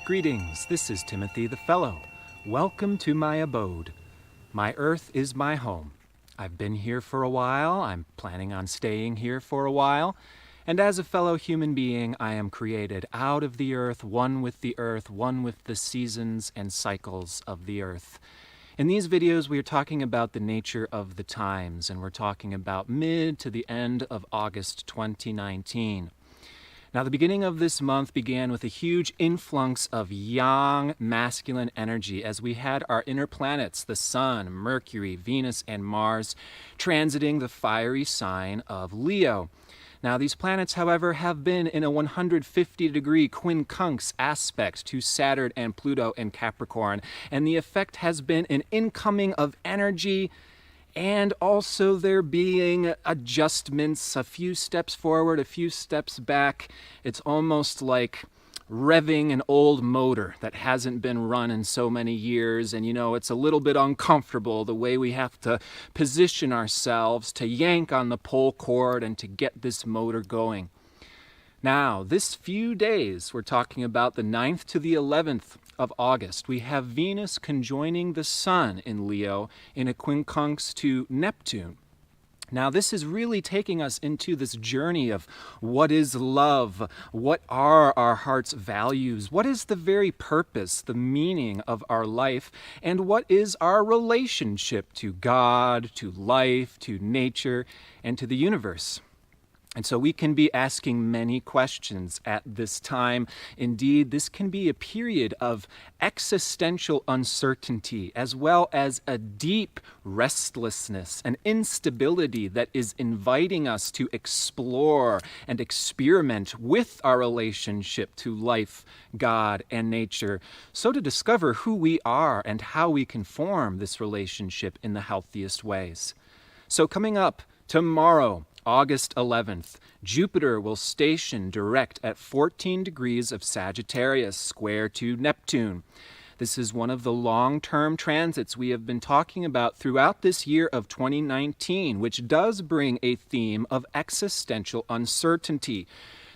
Greetings, this is Timothy the Fellow. Welcome to my abode. My earth is my home. I've been here for a while, I'm planning on staying here for a while, and as a fellow human being, I am created out of the earth, one with the seasons and cycles of the earth. In these videos, we are talking about the nature of the times, and we're talking about mid to the end of August 2019. Now, the beginning of this month began with a huge influx of yang masculine energy as we had our inner planets, the Sun, Mercury, Venus, and Mars, transiting the fiery sign of Leo. Now, these planets, however, have been in a 150-degree quincunx aspect to Saturn and Pluto in Capricorn, and the effect has been an incoming of energy and also there being adjustments, a few steps forward, a few steps back. It's almost like revving an old motor that hasn't been run in so many years, and it's a little bit uncomfortable the way we have to position ourselves to yank on the pull cord and to get this motor going. Now, this few days, we're talking about the 9th to the 11th of August, we have Venus conjoining the Sun in Leo in a quincunx to Neptune. Now, this is really taking us into this journey of what is love, what are our heart's values, what is the very purpose, the meaning of our life, and what is our relationship to God, to life, to nature, and to the universe. And so we can be asking many questions at this time. Indeed, this can be a period of existential uncertainty, as well as a deep restlessness and instability that is inviting us to explore and experiment with our relationship to life, God, and nature, so to discover who we are and how we can form this relationship in the healthiest ways. So coming up tomorrow, August 11th, Jupiter will station direct at 14 degrees of Sagittarius, square to Neptune. This is one of the long-term transits we have been talking about throughout this year of 2019, which does bring a theme of existential uncertainty.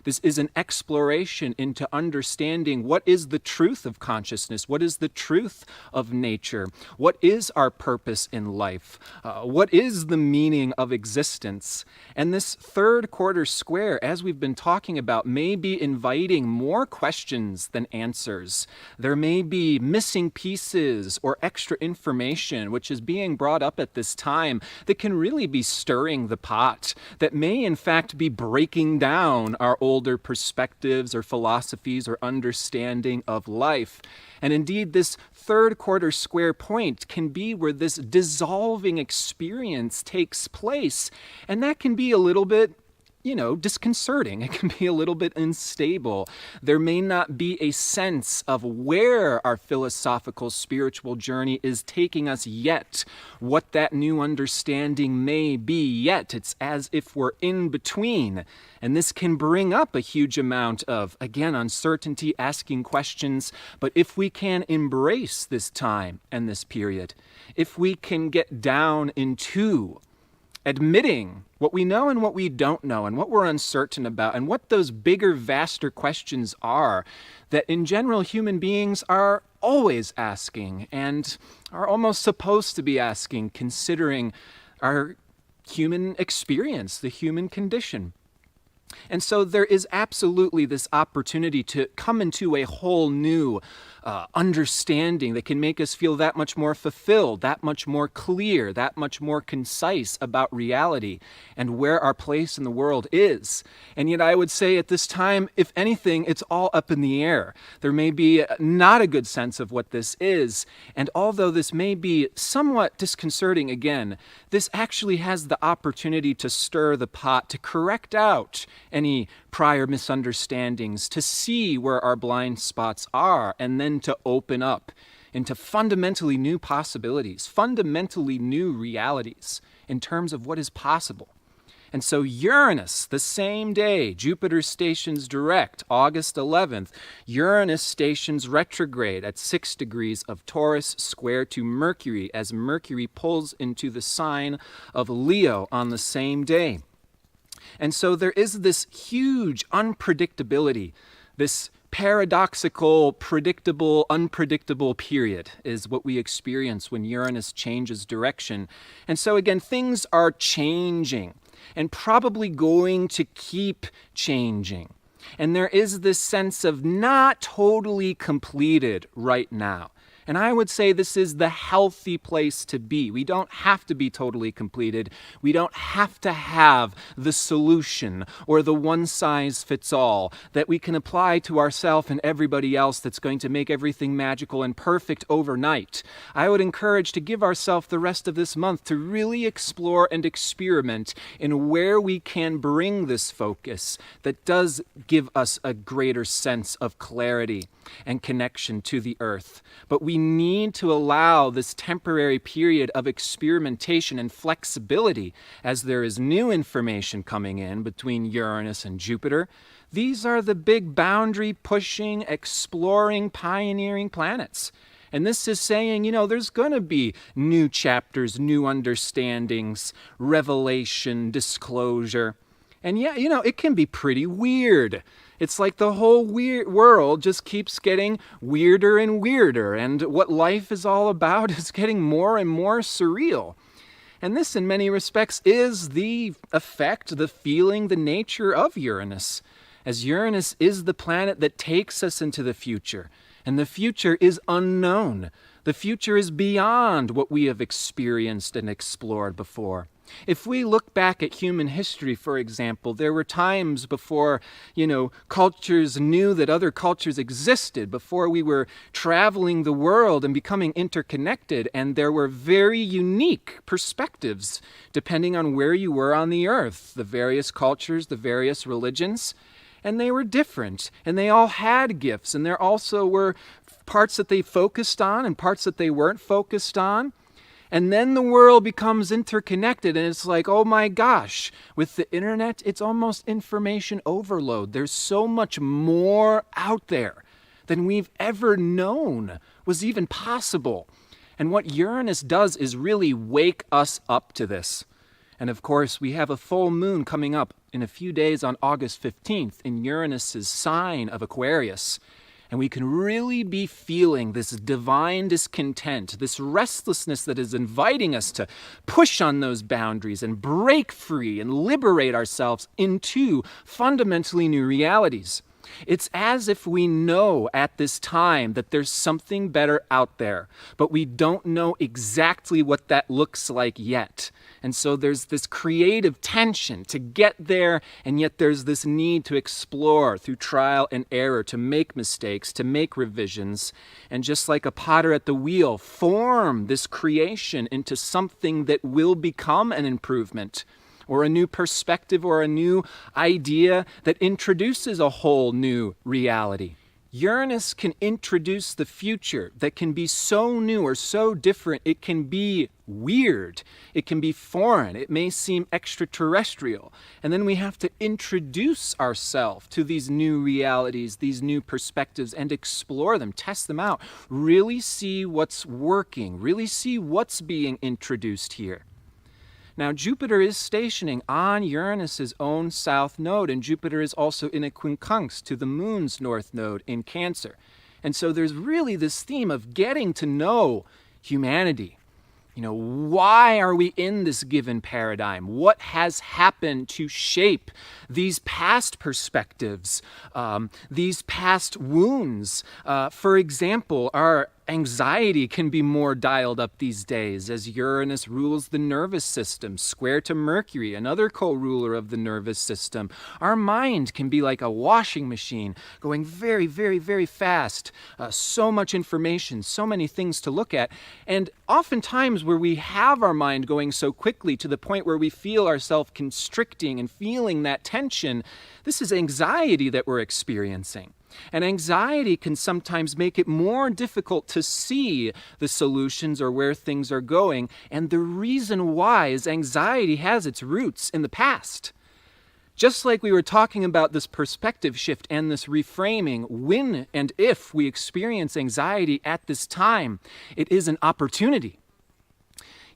This is an exploration into understanding what is the truth of consciousness, what is the truth of nature, what is our purpose in life, what is the meaning of existence. And this third quarter square, as we've been talking about, may be inviting more questions than answers. There may be missing pieces or extra information which is being brought up at this time that can really be stirring the pot, that may in fact be breaking down our older perspectives or philosophies or understanding of life. And indeed, this third quarter square point can be where this dissolving experience takes place. And that can be a little bit disconcerting. It can be a little bit unstable. There may not be a sense of where our philosophical spiritual journey is taking us yet, what that new understanding may be yet. It's as if we're in between. And this can bring up a huge amount of, again, uncertainty, asking questions. But if we can embrace this time and this period, if we can get down into admitting what we know and what we don't know and what we're uncertain about and what those bigger, vaster questions are that in general human beings are always asking and are almost supposed to be asking, considering our human experience, the human condition. And so there is absolutely this opportunity to come into a whole new understanding that can make us feel that much more fulfilled, that much more clear, that much more concise about reality and where our place in the world is. And yet I would say at this time, if anything, it's all up in the air. There may be not a good sense of what this is. And although this may be somewhat disconcerting again, this actually has the opportunity to stir the pot, to correct out any prior misunderstandings, to see where our blind spots are, and then to open up into fundamentally new possibilities, fundamentally new realities in terms of what is possible. And so Uranus, the same day, Jupiter stations direct, August 11th, Uranus stations retrograde at 6 degrees of Taurus, square to Mercury, as Mercury pulls into the sign of Leo on the same day. And so there is this huge unpredictability, this paradoxical, predictable, unpredictable period is what we experience when Uranus changes direction. And so again, things are changing and probably going to keep changing. And there is this sense of not totally completed right now. And I would say this is the healthy place to be. We don't have to be totally completed. We don't have to have the solution or the one-size-fits-all that we can apply to ourselves and everybody else that's going to make everything magical and perfect overnight. I would encourage to give ourselves the rest of this month to really explore and experiment in where we can bring this focus that does give us a greater sense of clarity and connection to the earth. But we need to allow this temporary period of experimentation and flexibility as there is new information coming in between Uranus and Jupiter. These are the big boundary pushing, exploring, pioneering planets. And this is saying, there's going to be new chapters, new understandings, revelation, disclosure. And yeah, it can be pretty weird. It's like the whole world just keeps getting weirder and weirder, and what life is all about is getting more and more surreal. And this, in many respects, is the effect, the feeling, the nature of Uranus, as Uranus is the planet that takes us into the future, and the future is unknown. The future is beyond what we have experienced and explored before. If we look back at human history, for example, there were times before, cultures knew that other cultures existed, before we were traveling the world and becoming interconnected, and there were very unique perspectives depending on where you were on the earth, the various cultures, the various religions, and they were different, and they all had gifts, and there also were parts that they focused on and parts that they weren't focused on. And then the world becomes interconnected, and it's like, oh my gosh, with the internet, it's almost information overload. There's so much more out there than we've ever known was even possible. And what Uranus does is really wake us up to this. And of course, we have a full moon coming up in a few days on August 15th in Uranus's sign of Aquarius. And we can really be feeling this divine discontent, this restlessness that is inviting us to push on those boundaries and break free and liberate ourselves into fundamentally new realities. It's as if we know at this time that there's something better out there, but we don't know exactly what that looks like yet. And so there's this creative tension to get there, and yet there's this need to explore through trial and error, to make mistakes, to make revisions, and just like a potter at the wheel, form this creation into something that will become an improvement, or a new perspective, or a new idea that introduces a whole new reality. Uranus can introduce the future that can be so new or so different, it can be weird, it can be foreign, it may seem extraterrestrial. And then we have to introduce ourselves to these new realities, these new perspectives, and explore them, test them out, really see what's working, really see what's being introduced here. Now, Jupiter is stationing on Uranus's own south node, and Jupiter is also in a quincunx to the moon's north node in Cancer. And so there's really this theme of getting to know humanity. Why are we in this given paradigm? What has happened to shape these past perspectives, these past wounds? For example, our anxiety can be more dialed up these days as Uranus rules the nervous system, square to Mercury, another co-ruler of the nervous system. Our mind can be like a washing machine, going very, very, very fast. So much information, so many things to look at. And oftentimes where we have our mind going so quickly to the point where we feel ourselves constricting and feeling that tension, this is anxiety that we're experiencing. And anxiety can sometimes make it more difficult to see the solutions or where things are going. And the reason why is anxiety has its roots in the past. Just like we were talking about this perspective shift and this reframing, when and if we experience anxiety at this time, it is an opportunity.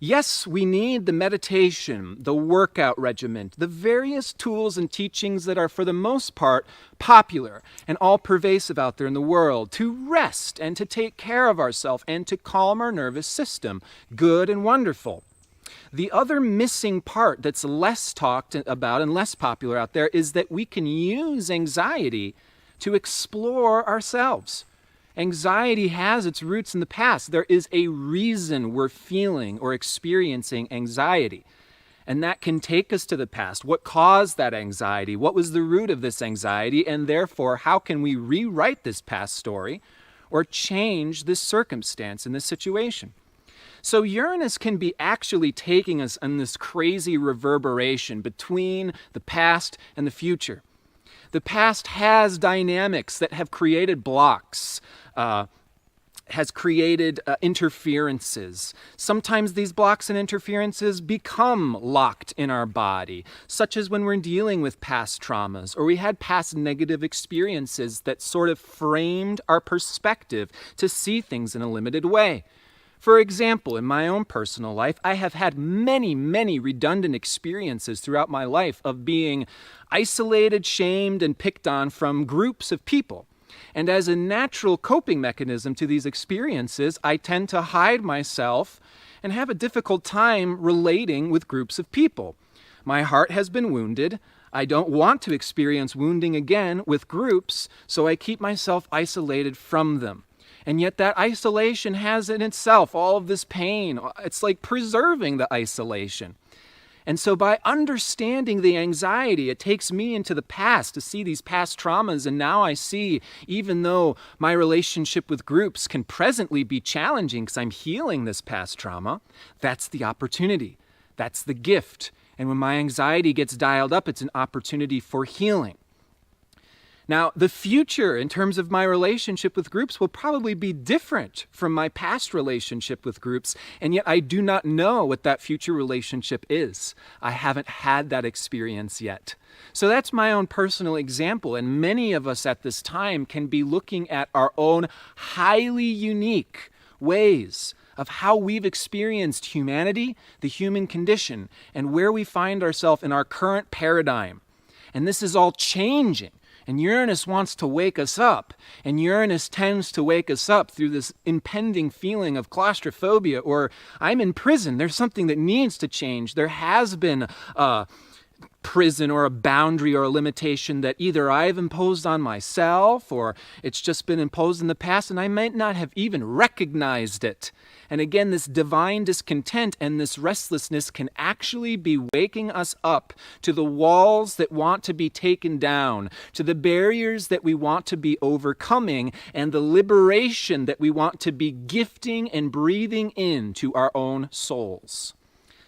Yes, we need the meditation, the workout regimen, the various tools and teachings that are for the most part popular and all pervasive out there in the world to rest and to take care of ourselves and to calm our nervous system. Good and wonderful. The other missing part that's less talked about and less popular out there is that we can use anxiety to explore ourselves. Anxiety has its roots in the past. There is a reason we're feeling or experiencing anxiety. And that can take us to the past. What caused that anxiety? What was the root of this anxiety? And therefore, how can we rewrite this past story or change this circumstance in this situation? So Uranus can be actually taking us on this crazy reverberation between the past and the future. The past has dynamics that have created blocks, has created interferences. Sometimes these blocks and interferences become locked in our body, such as when we're dealing with past traumas, or we had past negative experiences that sort of framed our perspective to see things in a limited way. For example, in my own personal life, I have had many, many redundant experiences throughout my life of being isolated, shamed, and picked on from groups of people. And as a natural coping mechanism to these experiences, I tend to hide myself and have a difficult time relating with groups of people. My heart has been wounded. I don't want to experience wounding again with groups, so I keep myself isolated from them. And yet that isolation has in itself all of this pain. It's like preserving the isolation. And so by understanding the anxiety, it takes me into the past to see these past traumas. And now I see, even though my relationship with groups can presently be challenging because I'm healing this past trauma, that's the opportunity. That's the gift. And when my anxiety gets dialed up, it's an opportunity for healing. Now, the future in terms of my relationship with groups will probably be different from my past relationship with groups, and yet I do not know what that future relationship is. I haven't had that experience yet. So that's my own personal example, and many of us at this time can be looking at our own highly unique ways of how we've experienced humanity, the human condition, and where we find ourselves in our current paradigm. And this is all changing. And Uranus wants to wake us up. And Uranus tends to wake us up through this impending feeling of claustrophobia or I'm in prison. There's something that needs to change. There has been a prison or a boundary or a limitation that either I've imposed on myself or it's just been imposed in the past and I might not have even recognized it. And again, this divine discontent and this restlessness can actually be waking us up to the walls that want to be taken down, to the barriers that we want to be overcoming, and the liberation that we want to be gifting and breathing into our own souls.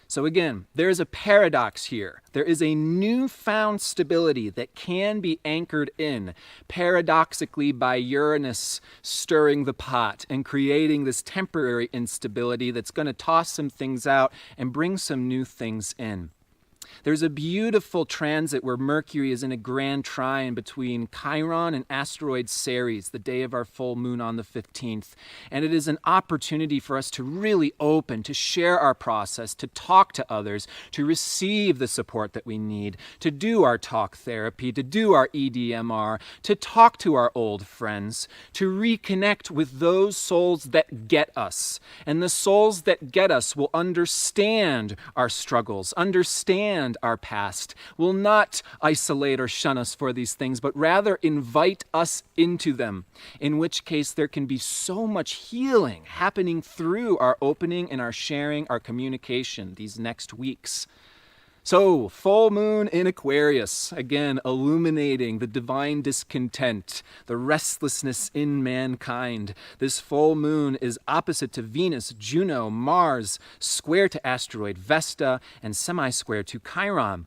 So again, there is a paradox here. There is a newfound stability that can be anchored in, paradoxically by Uranus stirring the pot and creating this temporary instability that's going to toss some things out and bring some new things in. There's a beautiful transit where Mercury is in a grand trine between Chiron and asteroid Ceres, the day of our full moon on the 15th. And it is an opportunity for us to really open, to share our process, to talk to others, to receive the support that we need, to do our talk therapy, to do our EDMR, to talk to our old friends, to reconnect with those souls that get us. And the souls that get us will understand our struggles, understand our past, will not isolate or shun us for these things, but rather invite us into them, in which case there can be so much healing happening through our opening and our sharing, our communication these next weeks. So, full moon in Aquarius, again, illuminating the divine discontent, the restlessness in mankind. This full moon is opposite to Venus, Juno, Mars, square to asteroid Vesta, and semi-square to Chiron.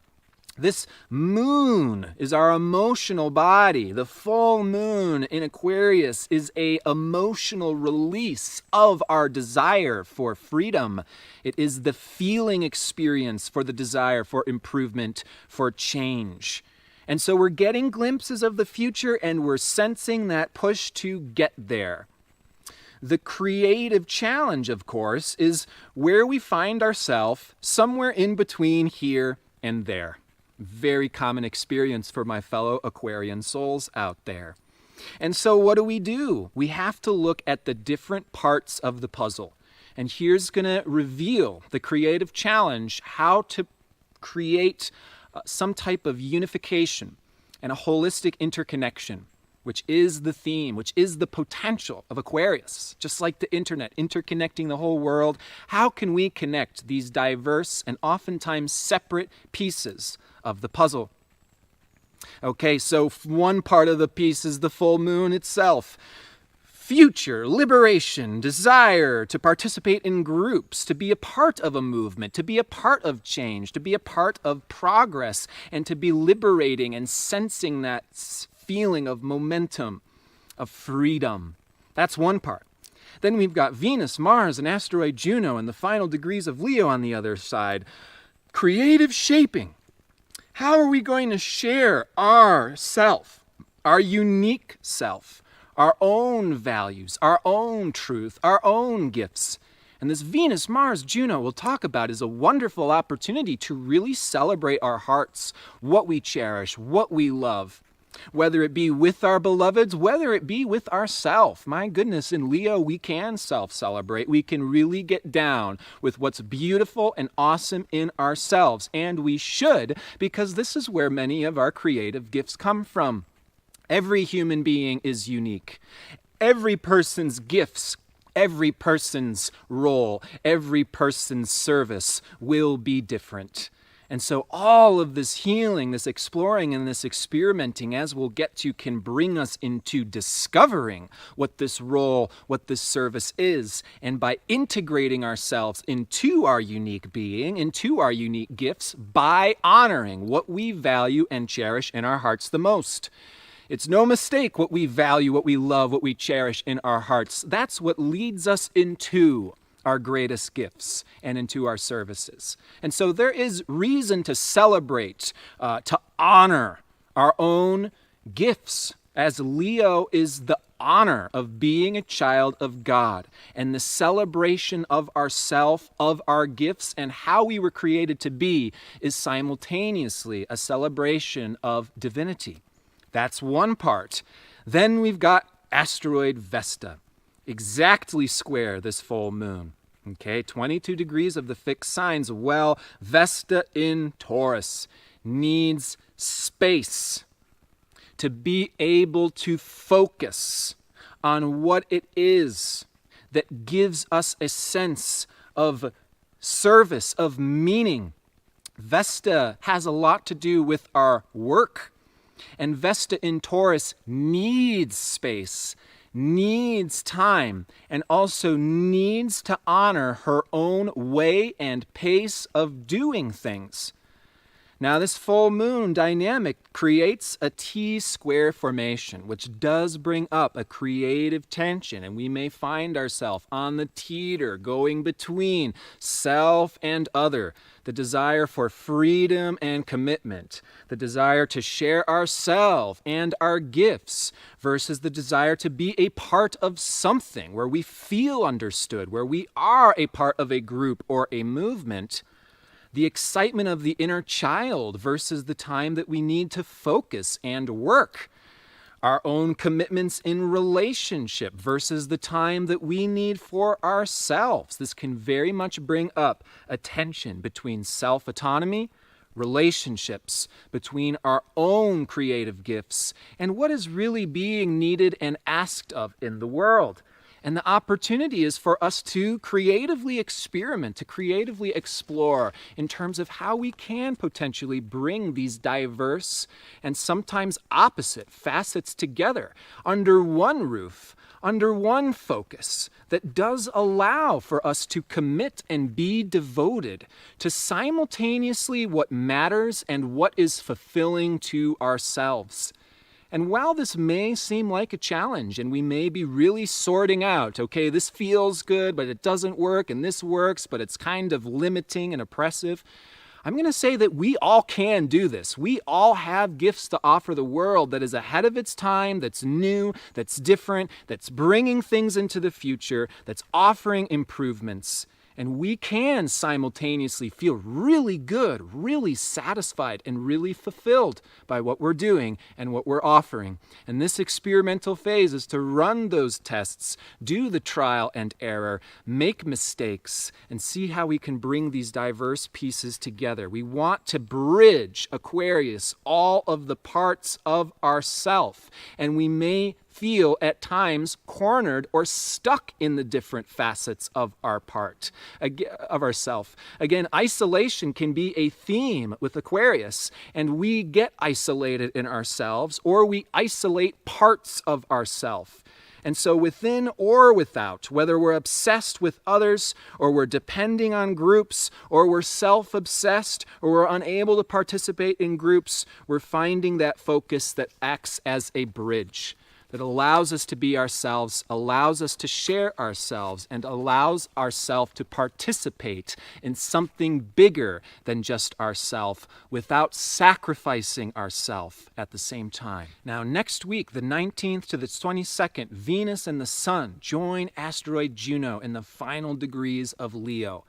This moon is our emotional body. The full moon in Aquarius is an emotional release of our desire for freedom. It is the feeling experience for the desire for improvement, for change. And so we're getting glimpses of the future and we're sensing that push to get there. The creative challenge, of course, is where we find ourselves somewhere in between here and there. Very common experience for my fellow Aquarian souls out there. And so what do? We have to look at the different parts of the puzzle. And here's going to reveal the creative challenge, how to create some type of unification and a holistic interconnection, which is the theme, which is the potential of Aquarius. Just like the internet, interconnecting the whole world, how can we connect these diverse and oftentimes separate pieces of the puzzle? Okay, so one part of the piece is the full moon itself. Future, liberation, desire to participate in groups, to be a part of a movement, to be a part of change, to be a part of progress, and to be liberating and sensing that feeling of momentum, of freedom. That's one part. Then we've got Venus, Mars, and asteroid Juno, and the final degrees of Leo on the other side. Creative shaping. How are we going to share our self, our unique self, our own values, our own truth, our own gifts? And this Venus, Mars, Juno we'll talk about is a wonderful opportunity to really celebrate our hearts, what we cherish, what we love. Whether it be with our beloveds, whether it be with ourself. My goodness, in Leo, we can self-celebrate. We can really get down with what's beautiful and awesome in ourselves. And we should, because this is where many of our creative gifts come from. Every human being is unique. Every person's gifts, every person's role, every person's service will be different. And so all of this healing, this exploring, and this experimenting, as we'll get to, can bring us into discovering what this role, what this service is. And by integrating ourselves into our unique being, into our unique gifts, by honoring what we value and cherish in our hearts the most. It's no mistake what we value, what we love, what we cherish in our hearts. That's what leads us into our greatest gifts and into our services. And so there is reason to celebrate, to honor our own gifts, as Leo is the honor of being a child of God and the celebration of ourself, of our gifts, and how we were created to be is simultaneously a celebration of divinity. That's one part. Then we've got asteroid Vesta. Exactly square this full moon. Okay, 22 degrees of the fixed signs. Well, Vesta in Taurus needs space to be able to focus on what it is that gives us a sense of service, of meaning. Vesta has a lot to do with our work. And Vesta in Taurus needs space, needs time, and also needs to honor her own way and pace of doing things. Now, this full moon dynamic creates a T-square formation, which does bring up a creative tension, and we may find ourselves on the teeter, going between self and other, the desire for freedom and commitment, the desire to share ourselves and our gifts versus the desire to be a part of something where we feel understood, where we are a part of a group or a movement. The excitement of the inner child versus the time that we need to focus and work. Our own commitments in relationship versus the time that we need for ourselves. This can very much bring up a tension between self-autonomy, relationships, between our own creative gifts, and what is really being needed and asked of in the world. And the opportunity is for us to creatively experiment, to creatively explore in terms of how we can potentially bring these diverse and sometimes opposite facets together under one roof, under one focus that does allow for us to commit and be devoted to simultaneously what matters and what is fulfilling to ourselves. And while this may seem like a challenge and we may be really sorting out, okay, this feels good, but it doesn't work, and this works, but it's kind of limiting and oppressive, I'm going to say that we all can do this. We all have gifts to offer the world that is ahead of its time, that's new, that's different, that's bringing things into the future, that's offering improvements. And we can simultaneously feel really good, really satisfied, and really fulfilled by what we're doing and what we're offering. And this experimental phase is to run those tests, do the trial and error, make mistakes, and see how we can bring these diverse pieces together. We want to bridge, Aquarius, all of the parts of ourself. And we may feel at times cornered or stuck in the different facets of our part, of ourself. Again, isolation can be a theme with Aquarius, and we get isolated in ourselves, or we isolate parts of ourself. And so within or without, whether we're obsessed with others, or we're depending on groups, or we're self-obsessed, or we're unable to participate in groups, we're finding that focus that acts as a bridge, that allows us to be ourselves, allows us to share ourselves, and allows ourselves to participate in something bigger than just ourselves without sacrificing ourselves at the same time. Now, next week, the 19th to the 22nd, Venus and the Sun join asteroid Juno in the final degrees of Leo.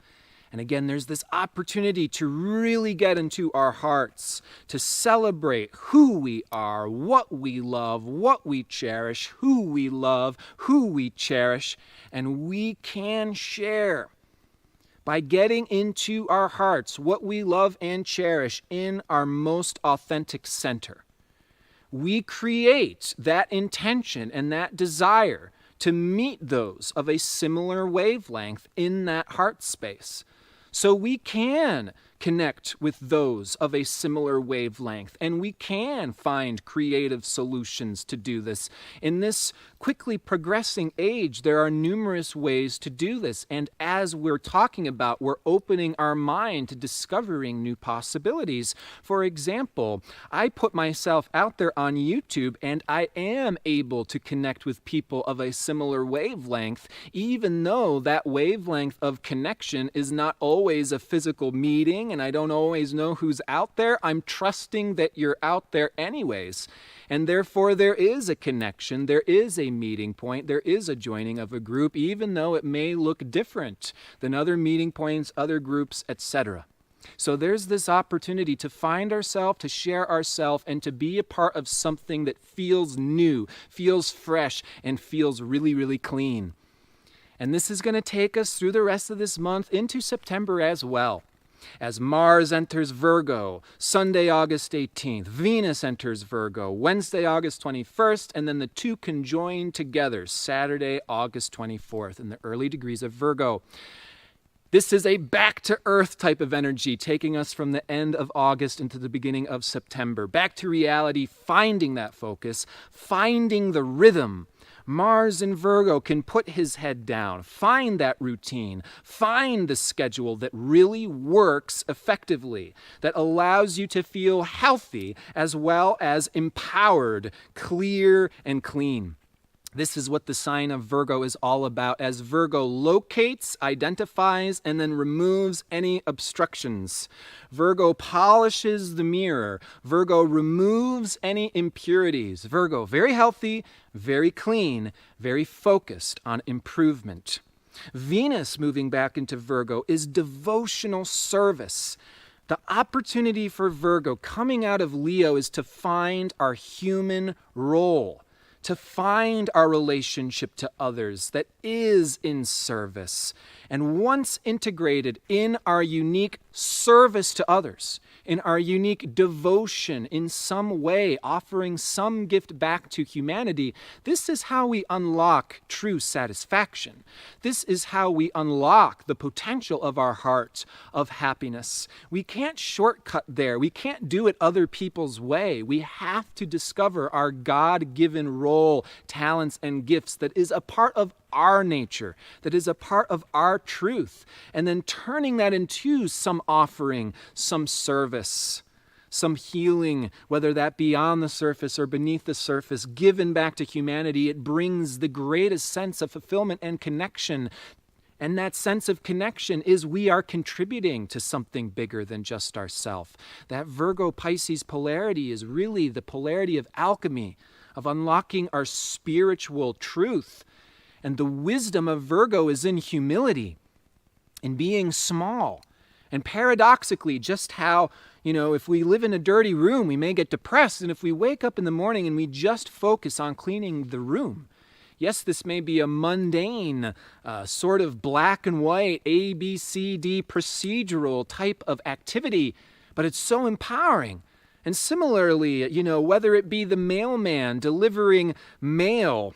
And again, there's this opportunity to really get into our hearts, to celebrate who we are, what we love, what we cherish, who we love, who we cherish, and we can share by getting into our hearts what we love and cherish in our most authentic center. We create that intention and that desire to meet those of a similar wavelength in that heart space. So we can connect with those of a similar wavelength, and we can find creative solutions to do this. In this quickly progressing age, there are numerous ways to do this, and as we're talking about, we're opening our mind to discovering new possibilities. For example, I put myself out there on YouTube, and I am able to connect with people of a similar wavelength, even though that wavelength of connection is not always a physical meeting, and I don't always know who's out there. I'm trusting that you're out there anyways. And therefore there is a connection, there is a meeting point, there is a joining of a group, even though it may look different than other meeting points, other groups, etc. So there's this opportunity to find ourselves, to share ourselves, and to be a part of something that feels new, feels fresh, and feels really, really clean. And this is going to take us through the rest of this month into September as well. As Mars enters Virgo, Sunday, August 18th, Venus enters Virgo, Wednesday, August 21st, and then the two conjoin together, Saturday, August 24th, in the early degrees of Virgo. This is a back-to-earth type of energy, taking us from the end of August into the beginning of September. Back to reality, finding that focus, finding the rhythm. Mars in Virgo can put his head down, find that routine, find the schedule that really works effectively, that allows you to feel healthy as well as empowered, clear, and clean. This is what the sign of Virgo is all about, as Virgo locates, identifies, and then removes any obstructions. Virgo polishes the mirror. Virgo removes any impurities. Virgo, very healthy, very clean, very focused on improvement. Venus, moving back into Virgo, is devotional service. The opportunity for Virgo coming out of Leo is to find our human role, to find our relationship to others that is in service. And once integrated in our unique service to others, in our unique devotion in some way, offering some gift back to humanity, this is how we unlock true satisfaction. This is how we unlock the potential of our heart of happiness. We can't shortcut there. We can't do it other people's way. We have to discover our God-given role, talents, and gifts that is a part of our nature, that is a part of our truth, and then turning that into some offering, some service, some healing, whether that be on the surface or beneath the surface, given back to humanity. It brings the greatest sense of fulfillment and connection. And that sense of connection is we are contributing to something bigger than just ourselves. That Virgo-Pisces polarity is really the polarity of alchemy, of unlocking our spiritual truth. And the wisdom of Virgo is in humility, in being small. And paradoxically, just how, if we live in a dirty room, we may get depressed. And if we wake up in the morning and we just focus on cleaning the room, yes, this may be a mundane, sort of black and white, A, B, C, D procedural type of activity, but it's so empowering. And similarly, whether it be the mailman delivering mail,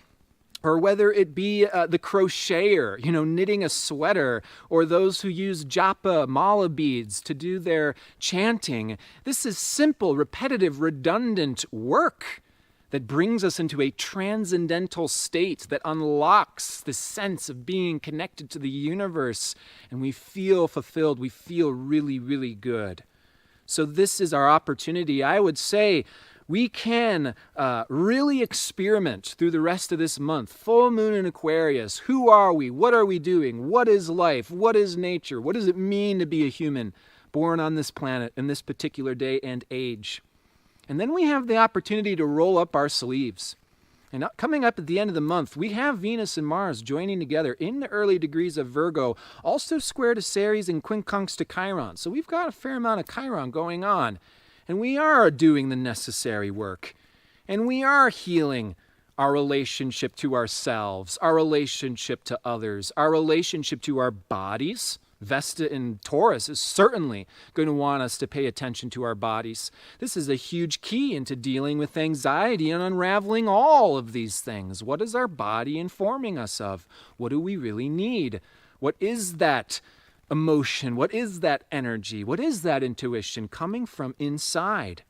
or whether it be the crocheter, knitting a sweater, or those who use japa mala beads to do their chanting, this is simple, repetitive, redundant work that brings us into a transcendental state that unlocks the sense of being connected to the universe, and we feel fulfilled, we feel really, really good. So this is our opportunity. I would say we can really experiment through the rest of this month. Full moon in Aquarius. Who are we? What are we doing? What is life? What is nature? What does it mean to be a human born on this planet in this particular day and age? And then we have the opportunity to roll up our sleeves. And coming up at the end of the month, we have Venus and Mars joining together in the early degrees of Virgo, also square to Ceres and quincunx to Chiron. So we've got a fair amount of Chiron going on. And we are doing the necessary work. And we are healing our relationship to ourselves, our relationship to others, our relationship to our bodies. Vesta in Taurus is certainly going to want us to pay attention to our bodies. This is a huge key into dealing with anxiety and unraveling all of these things. What is our body informing us of? What do we really need? What is that emotion? What is that energy? What is that intuition coming from inside?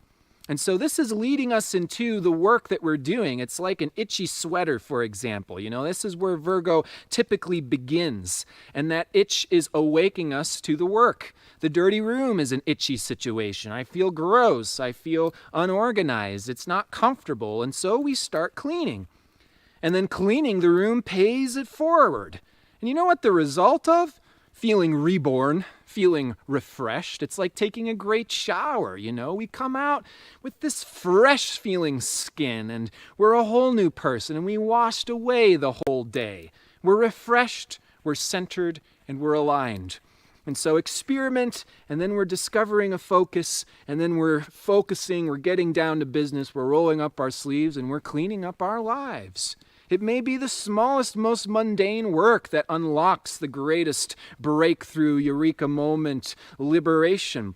And so this is leading us into the work that we're doing. It's like an itchy sweater, for example. This is where Virgo typically begins. And that itch is awaking us to the work. The dirty room is an itchy situation. I feel gross. I feel unorganized. It's not comfortable. And so we start cleaning. And then cleaning the room pays it forward. And you know what the result of? Feeling reborn, feeling refreshed. It's like taking a great shower, We come out with this fresh feeling skin, and we're a whole new person, and we washed away the whole day. We're refreshed, we're centered, and we're aligned. And so experiment, and then we're discovering a focus, and then we're focusing, we're getting down to business, we're rolling up our sleeves, and we're cleaning up our lives. It may be the smallest, most mundane work that unlocks the greatest breakthrough, eureka moment, liberation.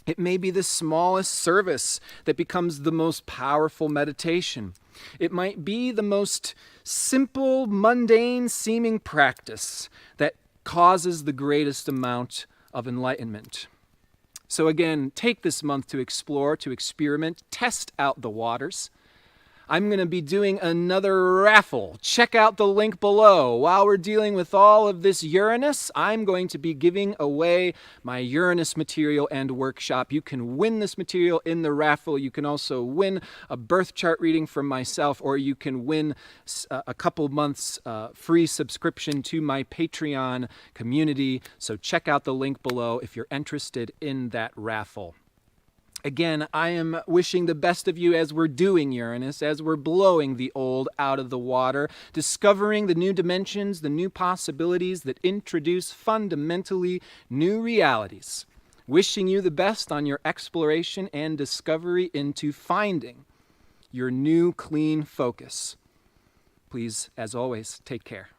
It may be the smallest service that becomes the most powerful meditation. It might be the most simple, mundane seeming practice that causes the greatest amount of enlightenment. So again, take this month to explore, to experiment, test out the waters. I'm going to be doing another raffle. Check out the link below. While we're dealing with all of this Uranus, I'm going to be giving away my Uranus material and workshop. You can win this material in the raffle. You can also win a birth chart reading from myself, or you can win a couple months free subscription to my Patreon community. So check out the link below if you're interested in that raffle. Again, I am wishing the best of you as we're doing Uranus, as we're blowing the old out of the water, discovering the new dimensions, the new possibilities that introduce fundamentally new realities. Wishing you the best on your exploration and discovery into finding your new clean focus. Please, as always, take care.